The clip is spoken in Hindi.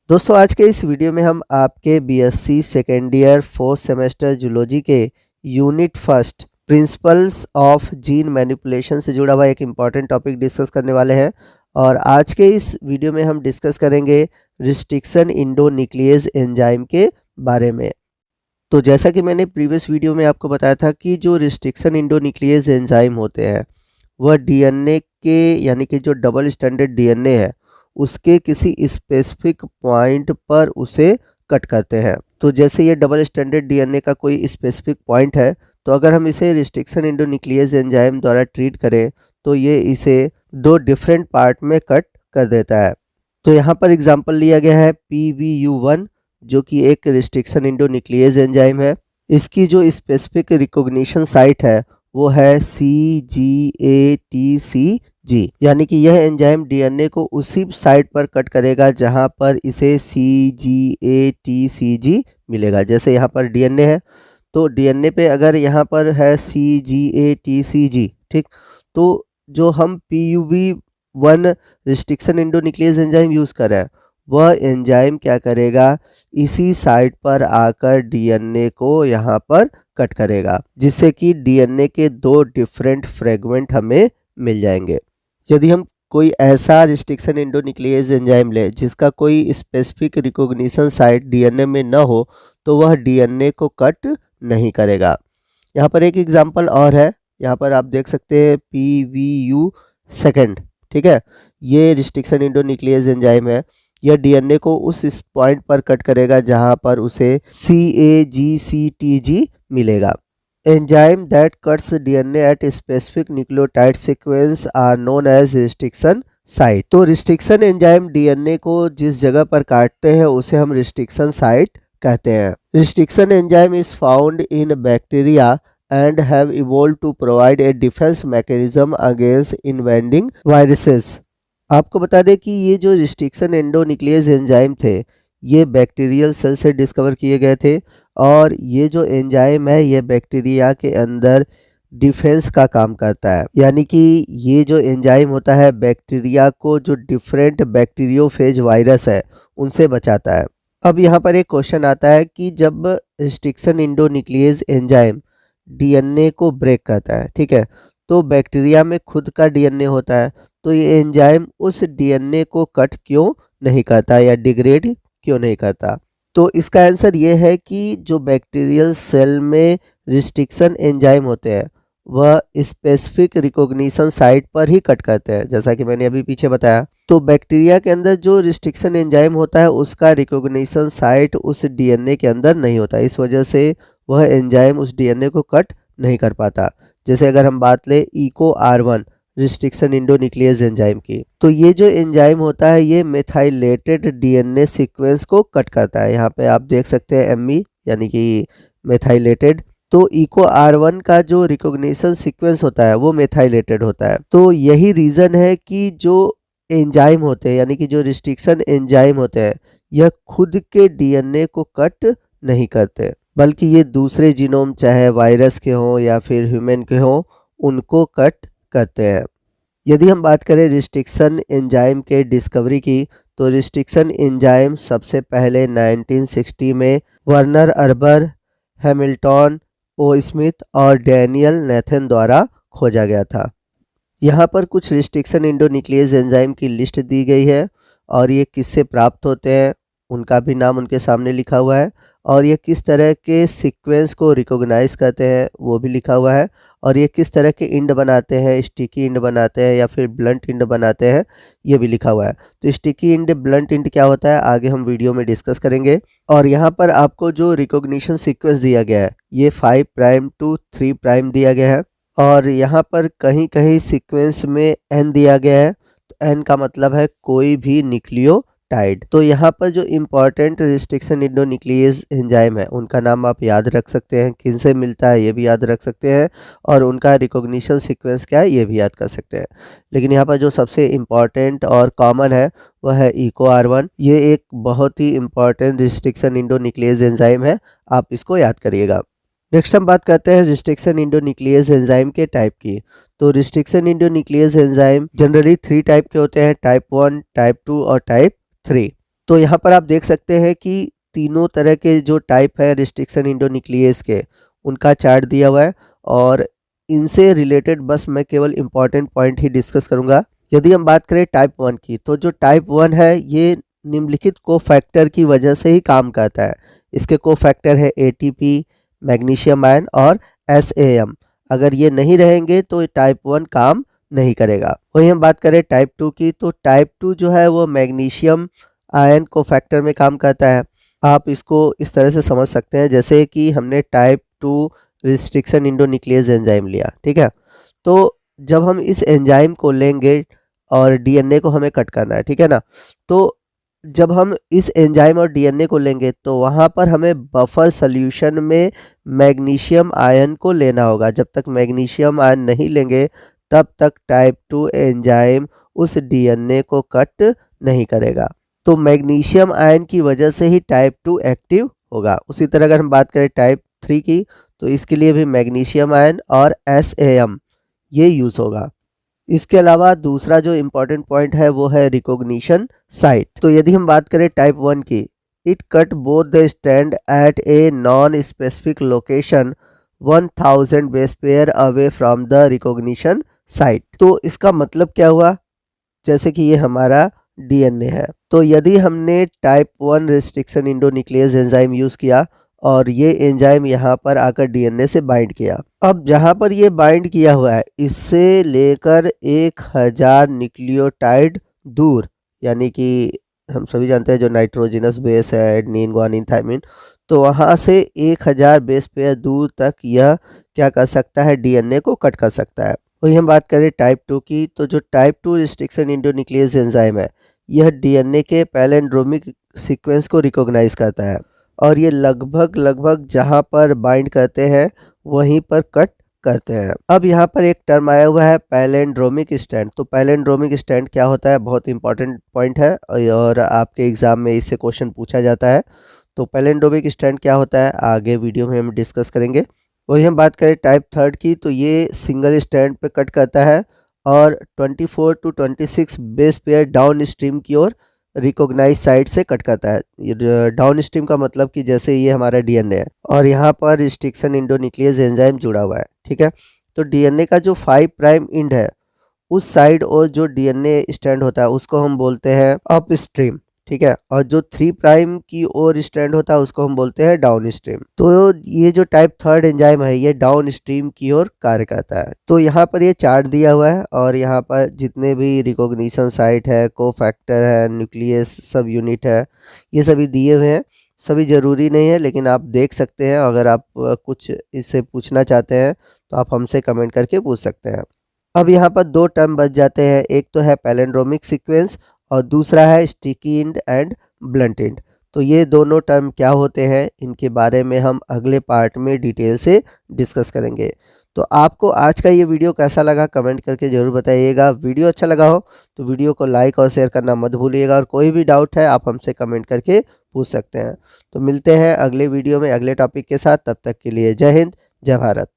दोस्तों आज के इस वीडियो में हम आपके BSc second year fourth semester zoology के unit first principles of gene manipulation से जुड़ा हुआ एक इम्पॉर्टेंट टॉपिक डिस्कस करने वाले हैं। और आज के इस वीडियो में हम डिस्कस करेंगे रिस्ट्रिक्शन इंडोन्यूक्लियेज एंजाइम के बारे में। तो जैसा कि मैंने प्रीवियस वीडियो में आपको बताया था कि जो रिस्ट्रिक्शन इंडोन्यूक्लियेज एंजाइम होते हैं वह डीएनए के यानी कि जो डबल स्टैंडर्ड डीएनए है उसके किसी स्पेसिफिक पॉइंट पर उसे कट करते हैं। तो जैसे ये डबल स्टैंडर्ड डीएनए का कोई स्पेसिफिक पॉइंट है तो अगर हम इसे रिस्ट्रिक्शन इंडोन्यूक्लियेज एंजाइम द्वारा ट्रीट करें तो ये इसे दो डिफरेंट पार्ट में कट कर देता है। तो यहाँ पर एग्जांपल लिया गया है PVU1 जो कि एक रिस्ट्रिक्शन इंडोन्यूक्लियेज एंजाइम है। इसकी जो स्पेसिफिक रिकॉग्निशन साइट है वो है CGATCG, यानी कि यह एंजाइम डीएनए को उसी साइट पर कट करेगा जहां पर इसे CGATCG मिलेगा। जैसे यहाँ पर डीएनए है तो डीएनए पे अगर यहाँ पर है CGATCG, ठीक, तो जो हम PUV1 रिस्ट्रिक्शन इंडोन्यूक्लियेज एंजाइम यूज़ कर रहे हैं वह एंजाइम क्या करेगा, इसी साइट पर आकर डीएनए को यहाँ पर कट करेगा जिससे कि डीएनए के दो डिफरेंट फ्रेगमेंट हमें मिल जाएंगे। यदि हम कोई ऐसा रिस्ट्रिक्शन इंडोन्यूक्लियेज एंजाइम ले जिसका कोई स्पेसिफिक रिकॉग्निशन साइट डीएनए में न हो तो वह डीएनए को कट नहीं करेगा। यहाँ पर एक एग्जांपल और है, यहाँ पर आप देख सकते हैं PVU सेकेंड, ठीक है, ये रिस्ट्रिक्शन इंडोन्यूक्लियेज एंजाइम है। यह डीएनए को उस पॉइंट पर कट करेगा जहां पर उसे CAGCTG मिलेगा। Enzyme that cuts DNA at specific nucleotide sequence are known as restriction site. तो रिस्ट्रिक्शन एंजाइम डीएनए को जिस जगह पर काटते हैं उसे हम रिस्ट्रिक्शन साइट कहते हैं। Restriction enzyme is found in bacteria and have evolved to provide a defense mechanism against invading viruses। आपको बता दें कि ये जो रिस्ट्रिक्शन एंडोन्यूक्लियेज एंजाइम थे ये बैक्टीरियल सेल से डिस्कवर किए गए थे और ये जो एंजाइम है ये बैक्टीरिया के अंदर डिफेंस का काम करता है, यानी कि ये जो एंजाइम होता है बैक्टीरिया को जो डिफरेंट बैक्टीरियोफेज वायरस है उनसे बचाता है। अब यहाँ पर एक क्वेश्चन आता है कि जब रिस्ट्रिक्शन इंडोन्यूक्लियेज एंजाइम डीएनए को ब्रेक करता है, ठीक है, तो बैक्टीरिया में खुद का डीएनए होता है तो ये एंजाइम उस डीएनए को कट क्यों नहीं करता या डिग्रेड क्यों नहीं करता। तो इसका आंसर ये है कि जो बैक्टीरियल सेल में रिस्ट्रिक्शन एंजाइम होते हैं वह स्पेसिफिक रिकॉग्निशन साइट पर ही कट करते हैं, जैसा कि मैंने अभी पीछे बताया। तो बैक्टीरिया के अंदर जो रिस्ट्रिक्शन एंजाइम होता है उसका रिकॉग्निशन साइट उस डीएनए के अंदर नहीं होता, इस वजह से वह एंजाइम उस डीएनए को कट नहीं कर पाता। जैसे अगर हम बात लें EcoR1 रिस्ट्रिक्शन इंडोन्यूक्लियेज एंजाइम की, तो ये जो एंजाइम होता है ये मेथाइलेटेड डीएनए सीक्वेंस को कट करता है। यहाँ पे आप देख सकते हैं ME यानी कि मेथाइलेटेड। तो EcoR1 का जो रिकॉग्निशन सीक्वेंस होता है वो मेथाइलेटेड होता है। तो यही रीज़न है कि जो एंजाइम होते हैं यानी कि जो रिस्ट्रिक्शन एंजाइम होते हैं यह खुद के डीएनए को कट नहीं करते बल्कि ये दूसरे जीनोम चाहे वायरस के हों या फिर ह्यूमन के हों उनको कट करते हैं। यदि हम बात करें रिस्ट्रिक्शन एंजाइम के डिस्कवरी की तो रिस्ट्रिक्शन एंजाइम सबसे पहले 1960 में वर्नर अर्बर, हैमिल्टन ओ स्मिथ और डैनियल नेथन द्वारा खोजा गया था। यहाँ पर कुछ रिस्ट्रिक्शन इंडोन्यूक्लियेज एंजाइम की लिस्ट दी गई है और ये किससे प्राप्त होते हैं उनका भी नाम उनके सामने लिखा हुआ है और ये किस तरह के सीक्वेंस को रिकॉग्नाइज करते हैं वो भी लिखा हुआ है और ये किस तरह के इंड बनाते हैं, स्टिकी इंड बनाते हैं या फिर ब्लंट इंड बनाते हैं ये भी लिखा हुआ है। तो स्टिकी इंड, ब्लंट इंड क्या होता है आगे हम वीडियो में डिस्कस करेंगे। और यहाँ पर आपको जो रिकॉग्निशन सीक्वेंस दिया गया है ये 5 प्राइम टू 3 प्राइम दिया गया है और यहाँ पर कहीं कहीं सीक्वेंस में N दिया गया है, तो N का मतलब है कोई भी न्यूक्लियोटाइड। तो यहाँ पर जो इम्पॉर्टेंट रिस्ट्रिक्शन इंडोन्यूक्लियेज एंजाइम है उनका नाम आप याद रख सकते हैं, किन से मिलता है ये भी याद रख सकते हैं और उनका रिकॉग्निशन सीक्वेंस क्या है ये भी याद कर सकते हैं। लेकिन यहाँ पर जो सबसे इम्पॉर्टेंट और कॉमन है वह है EcoR1। ये एक बहुत ही इम्पॉर्टेंट रिस्ट्रिक्शन इंडोन्यूक्लियेज एंजाइम है, आप इसको याद करिएगा। नेक्स्ट हम बात करते हैं रिस्ट्रिक्शन इंडोन्यूक्लियेज एंजाइम के टाइप की। तो रिस्ट्रिक्शन इंडोन्यूक्लियेज एंजाइम जनरली 3 टाइप के होते हैं, टाइप 1, टाइप 2 और टाइप 3। तो यहाँ पर आप देख सकते हैं कि तीनों तरह के जो टाइप है रिस्ट्रिक्शन इंडोन्यूक्लियस के, उनका चार्ट दिया हुआ है और इनसे रिलेटेड बस मैं केवल इम्पॉर्टेंट पॉइंट ही डिस्कस करूँगा। यदि हम बात करें टाइप 1 की, तो जो टाइप 1 है ये निम्नलिखित कोफैक्टर की वजह से ही काम करता है। इसके कोफैक्टर है एटीपी, मैग्नीशियम आयन और एसएएम। अगर ये नहीं रहेंगे तो टाइप 1 काम नहीं करेगा। वहीं हम बात करें टाइप 2 की, तो टाइप 2 जो है वो मैग्नीशियम आयन कोफैक्टर में काम करता है। आप इसको इस तरह से समझ सकते हैं जैसे कि हमने टाइप 2 रिस्ट्रिक्शन इंडोन्यूक्लियस एंजाइम लिया, ठीक है। तो जब हम इस एंजाइम को लेंगे और डीएनए को हमें कट करना है, ठीक है ना, तो जब हम इस एंजाइम और डीएनए को लेंगे तो वहाँ पर हमें बफर सॉल्यूशन में मैग्नीशियम आयन को लेना होगा। जब तक मैग्नीशियम आयन नहीं लेंगे तब तक टाइप 2 एंजाइम उस डीएनए को कट नहीं करेगा। तो मैग्नीशियम आयन की वजह से ही टाइप 2 एक्टिव होगा। उसी तरह अगर हम बात करें टाइप 3 की, तो इसके लिए भी मैग्नीशियम आयन और एसएएम ये यूज़ होगा। इसके अलावा दूसरा जो इम्पोर्टेंट पॉइंट है वो है रिकॉग्निशन साइट। तो यदि हम बात करें टाइप 1 की, it cut both the stand at a non specific location 1000 base pair away from the recognition site. तो इसका मतलब क्या हुआ, जैसे कि ये हमारा डीएनए है, तो यदि हमने type 1 restriction endonuclease enzyme use किया और ये एंजाइम यहाँ पर आकर डीएनए से बाइंड किया, अब जहाँ पर ये बाइंड किया हुआ है इससे लेकर 1000 न्यूक्लियोटाइड दूर, यानी कि हम सभी जानते हैं जो नाइट्रोजनस बेस है एडेनिन, गुआनिन, थायमिन, तो वहाँ से 1000 बेस पेयर दूर तक यह क्या कर सकता है, डीएनए को कट कर सकता है। वही हम बात करें टाइप 2 की, तो जो टाइप 2 रिस्ट्रिक्शन इंडोन्यूक्लियस एंजाइम है यह डीएनए के पैलिंड्रोमिक सीक्वेंस को रिकॉग्नाइज करता है और ये लगभग जहाँ पर बाइंड करते हैं वहीं पर कट करते हैं। अब यहाँ पर एक टर्म आया हुआ है पैलिंड्रोमिक स्टैंड। तो पैलिंड्रोमिक स्टैंड क्या होता है, बहुत इंपॉर्टेंट पॉइंट है और आपके एग्जाम में इससे क्वेश्चन पूछा जाता है। तो पैलिंड्रोमिक स्टैंड क्या होता है आगे वीडियो में हम डिस्कस करेंगे। वही हम बात करें टाइप 3 की, तो ये सिंगल स्टैंड पे कट करता है और 24 to 26 base pair downstream की ओर रिकॉग्नाइज साइड से कट करता है। डाउन स्ट्रीम का मतलब कि जैसे ये हमारा डीएनए है और यहाँ पर रिस्ट्रिक्शन इंडोन्यूक्लियस एंजाइम जुड़ा हुआ है, ठीक है। तो डीएनए का जो 5 प्राइम एंड है उस साइड और जो डीएनए स्टैंड होता है उसको हम बोलते हैं अप स्ट्रीम, ठीक है, और जो 3 प्राइम की ओर स्टैंड होता है उसको हम बोलते हैं डाउन स्ट्रीम। तो ये जो टाइप 3 एंजाइम है ये डाउन स्ट्रीम की ओर कार्य करता है। तो यहाँ पर ये चार्ट दिया हुआ है और यहाँ पर जितने भी रिकॉग्निशन साइट है, कोफैक्टर है, न्यूक्लियस सब यूनिट है, ये सभी दिए हुए हैं। सभी ज़रूरी नहीं है लेकिन आप देख सकते हैं। अगर आप कुछ इससे पूछना चाहते हैं तो आप हमसे कमेंट करके पूछ सकते हैं। अब यहाँ पर 2 टर्म बच जाते हैं, एक तो है पैलिंड्रोमिक सीक्वेंस और दूसरा है sticky and and blunt and. तो ये दोनों टर्म क्या होते हैं इनके बारे में हम अगले पार्ट में डिटेल से डिस्कस करेंगे। तो आपको आज का ये वीडियो कैसा लगा कमेंट करके ज़रूर बताइएगा। वीडियो अच्छा लगा हो तो वीडियो को लाइक और शेयर करना मत भूलिएगा और कोई भी डाउट है आप हमसे कमेंट करके पूछ सकते हैं। तो मिलते हैं अगले वीडियो में अगले टॉपिक के साथ, तब तक के लिए जय हिंद, जय भारत।